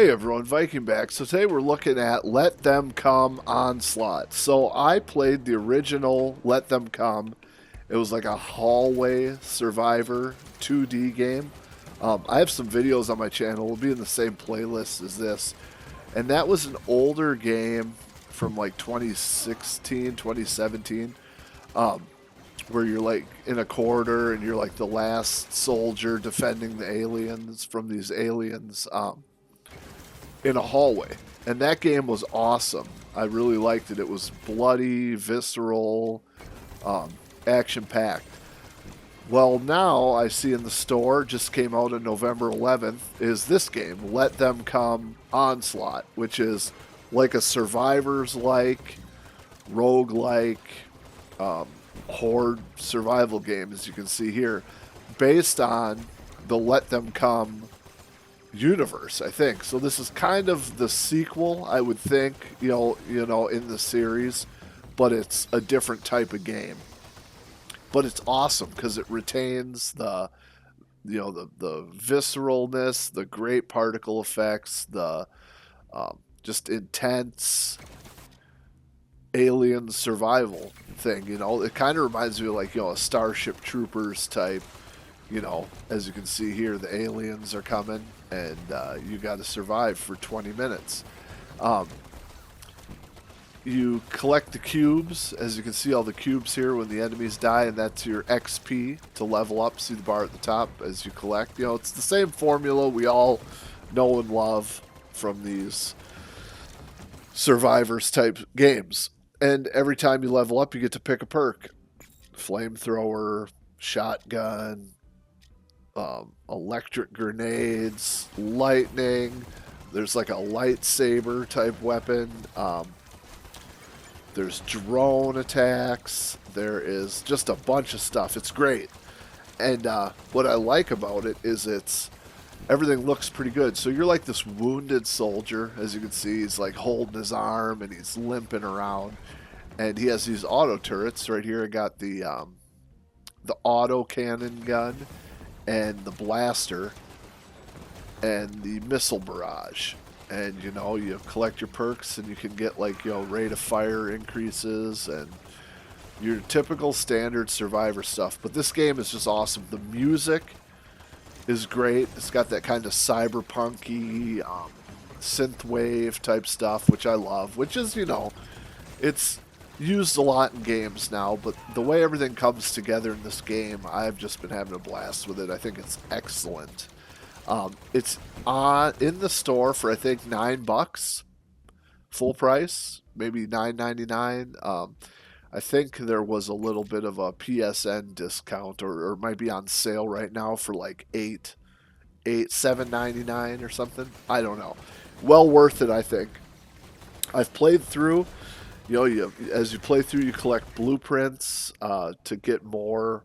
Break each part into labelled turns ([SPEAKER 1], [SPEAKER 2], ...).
[SPEAKER 1] Hey everyone, Viking back. So today we're looking at Let Them Come Onslaught. So I played the original Let Them Come. It was like a hallway survivor 2D game. I have some videos on my channel. It'll be in the same playlist as this. And that was an older game from like 2016, 2017, where you're like in a corridor and you're like the last soldier defending the aliens from these aliens. In a hallway. And that game was awesome. I really liked it. It was bloody, visceral, action packed. Well, now I see in the store, just came out on November 11th, is this game, Let Them Come Onslaught, which is like a survivors like, rogue like, horde survival game, as you can see here, based on the Let Them Come universe, I think. So this is kind of the sequel, I would think, in the series, but it's a different type of game. But it's awesome because it retains the visceralness, the great particle effects, the just intense alien survival thing. It kind of reminds me of like a Starship Troopers type. As you can see here, the aliens are coming, and you got to survive for 20 minutes. You collect the cubes. As you can see, all the cubes here when the enemies die, and that's your XP to level up. See the bar at the top as you collect. It's the same formula we all know and love from these survivors type games. And every time you level up, you get to pick a perk. Flamethrower, shotgun, electric grenades, lightning. There's like a lightsaber type weapon. There's drone attacks. There is just a bunch of stuff. It's great. And what I like about it is everything looks pretty good. So you're like this wounded soldier. As you can see, he's like holding his arm and he's limping around. And he has these auto turrets right here. I got the auto cannon gun and the blaster and the missile barrage. And you collect your perks and you can get like rate of fire increases and your typical standard survivor stuff. But this game is just awesome. The music is great. It's got that kind of cyberpunky synthwave type stuff, which I love, which is it's used a lot in games now, but the way everything comes together in this game, I've just been having a blast with it. I think it's excellent. It's in the store for I think $9, full price, maybe $9.99. I think there was a little bit of a PSN discount, or it might be on sale right now for like $7.99 or something. I don't know. Well worth it, I think. I've played through. As you play through, you collect blueprints to get more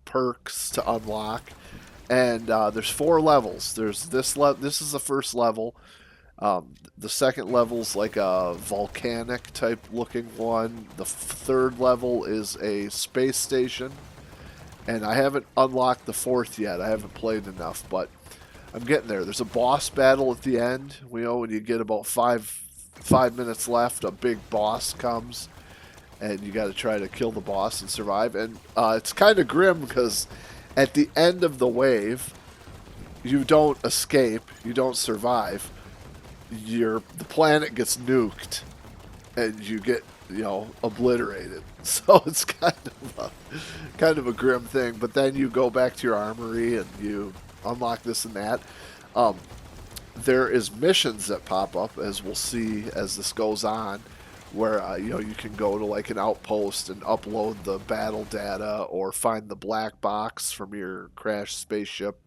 [SPEAKER 1] perks to unlock. And there's 4 levels. There's this is the first level. The second level's like a volcanic type looking one. The third level is a space station. And I haven't unlocked the 4th yet. I haven't played enough, but I'm getting there. There's a boss battle at the end. When you get about 5 minutes left, a big boss comes, and you got to try to kill the boss and survive. And it's kind of grim because at the end of the wave, you don't escape, you don't survive. The planet gets nuked, and you get obliterated. So it's kind of a grim thing. But then you go back to your armory and you unlock this and that. There is missions that pop up, as we'll see as this goes on, where you can go to like an outpost and upload the battle data or find the black box from your crashed spaceship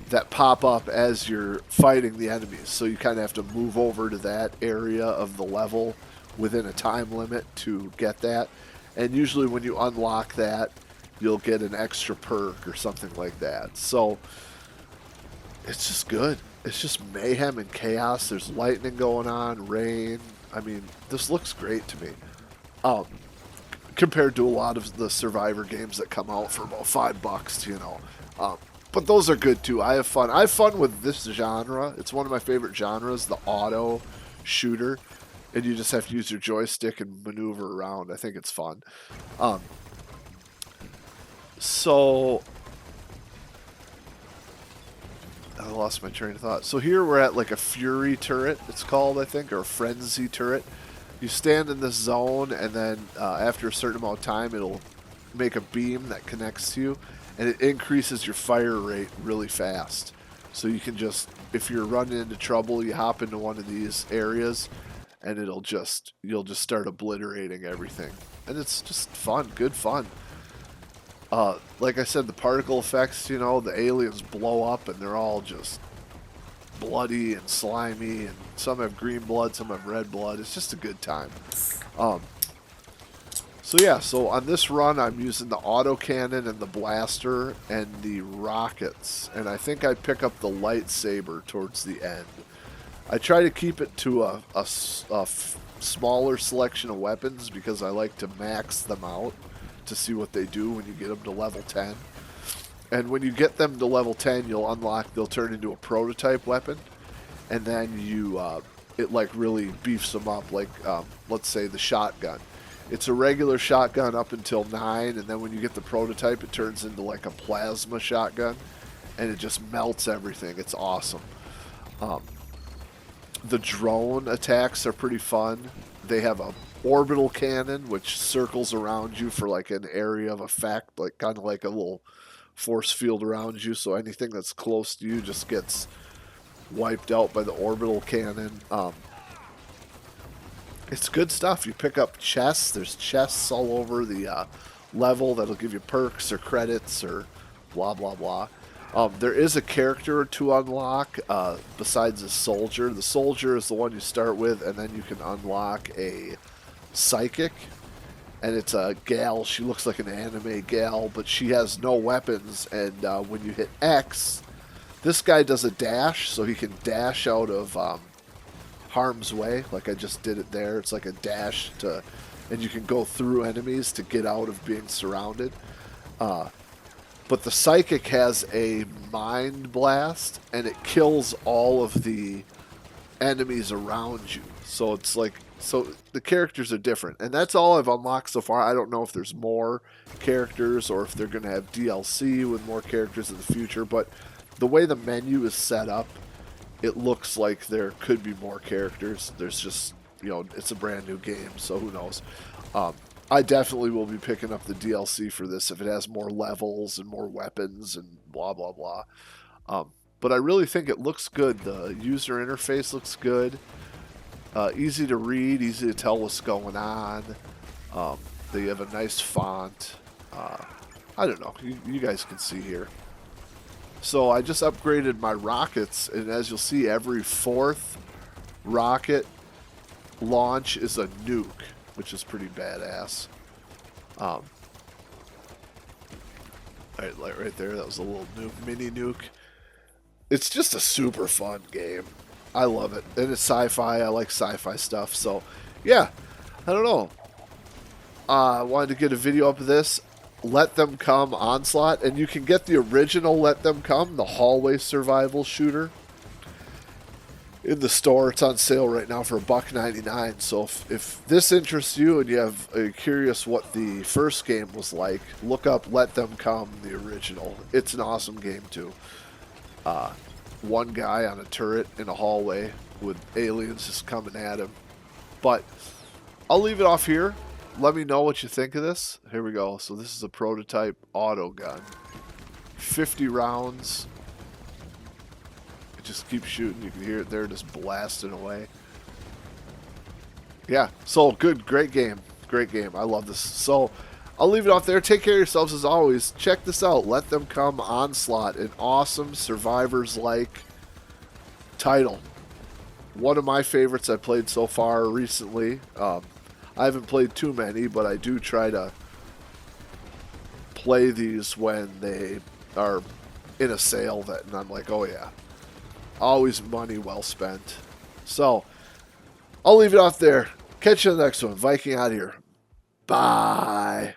[SPEAKER 1] that pop up as you're fighting the enemies. So you kind of have to move over to that area of the level within a time limit to get that. And usually when you unlock that, you'll get an extra perk or something like that. So it's just good. It's just mayhem and chaos. There's lightning going on, rain. I mean, this looks great to me. Compared to a lot of the Survivor games that come out for about $5, But those are good too. I have fun. I have fun with this genre. It's one of my favorite genres, the auto shooter. And you just have to use your joystick and maneuver around. I think it's fun. Um, so I lost my train of thought. So here we're at like a Fury turret, it's called, I think, or a Frenzy turret. You stand in this zone, and then after a certain amount of time, it'll make a beam that connects to you, and it increases your fire rate really fast. So you can just, if you're running into trouble, you hop into one of these areas, and you'll just start obliterating everything. And it's just fun, good fun. Like I said, the particle effects, you know, the aliens blow up and they're all just bloody and slimy, and some have green blood, some have red blood. It's just a good time. So yeah, so on this run I'm using the autocannon and the blaster and the rockets, and I think I pick up the lightsaber towards the end. I try to keep it to a smaller selection of weapons because I like to max them out to see what they do when you get them to level 10. And when you get them to level 10, they'll turn into a prototype weapon, and then it like really beefs them up. Like let's say the shotgun. It's a regular shotgun up until 9, and then when you get the prototype, it turns into like a plasma shotgun, and it just melts everything. It's awesome. The drone attacks are pretty fun. They have a orbital cannon which circles around you for like an area of effect, like kind of like a little force field around you, so anything that's close to you just gets wiped out by the orbital cannon. It's good stuff. You pick up chests. There's chests all over the level that'll give you perks or credits or blah blah blah. There is a character to unlock besides a soldier. The soldier is the one you start with, and then you can unlock a psychic, and it's a gal. She looks like an anime gal, but she has no weapons, and when you hit X, this guy does a dash, so he can dash out of harm's way, like I just did it there. It's like a dash and you can go through enemies to get out of being surrounded. But the psychic has a mind blast, and it kills all of the enemies around you. So it's like, so the characters are different, and that's all I've unlocked so far. I don't know if there's more characters or if they're going to have DLC with more characters in the future, but the way the menu is set up, it looks like there could be more characters. There's just, you know, it's a brand new game, so who knows. I definitely will be picking up the DLC for this if it has more levels and more weapons and blah blah blah. But I really think it looks good. The user interface looks good. Easy to read, easy to tell what's going on. They have a nice font. I don't know. You guys can see here. So I just upgraded my rockets, and as you'll see, every fourth rocket launch is a nuke, which is pretty badass. Right there, that was a little nuke, mini nuke. It's just a super fun game. I love it, and it's sci-fi. I like sci-fi stuff, so yeah. I don't know. I wanted to get a video up of this. Let Them Come Onslaught, and you can get the original Let Them Come, the hallway survival shooter, in the store. It's on sale right now for $1.99. So if this interests you and you're curious what the first game was like, look up Let Them Come, the original. It's an awesome game too. One guy on a turret in a hallway with aliens just coming at him. But I'll leave it off here. Let me know what you think of this. Here we go. So this is a prototype auto gun. 50 rounds. It just keeps shooting. You can hear it there just blasting away. Yeah. So good. Great game. Great game. I love this. So I'll leave it off there. Take care of yourselves as always. Check this out. Let Them Come Onslaught. An awesome Survivors-like title. One of my favorites I played so far recently. I haven't played too many, but I do try to play these when they are in a sale, and I'm like, oh yeah, always money well spent. So I'll leave it off there. Catch you in the next one. Viking out here. Bye.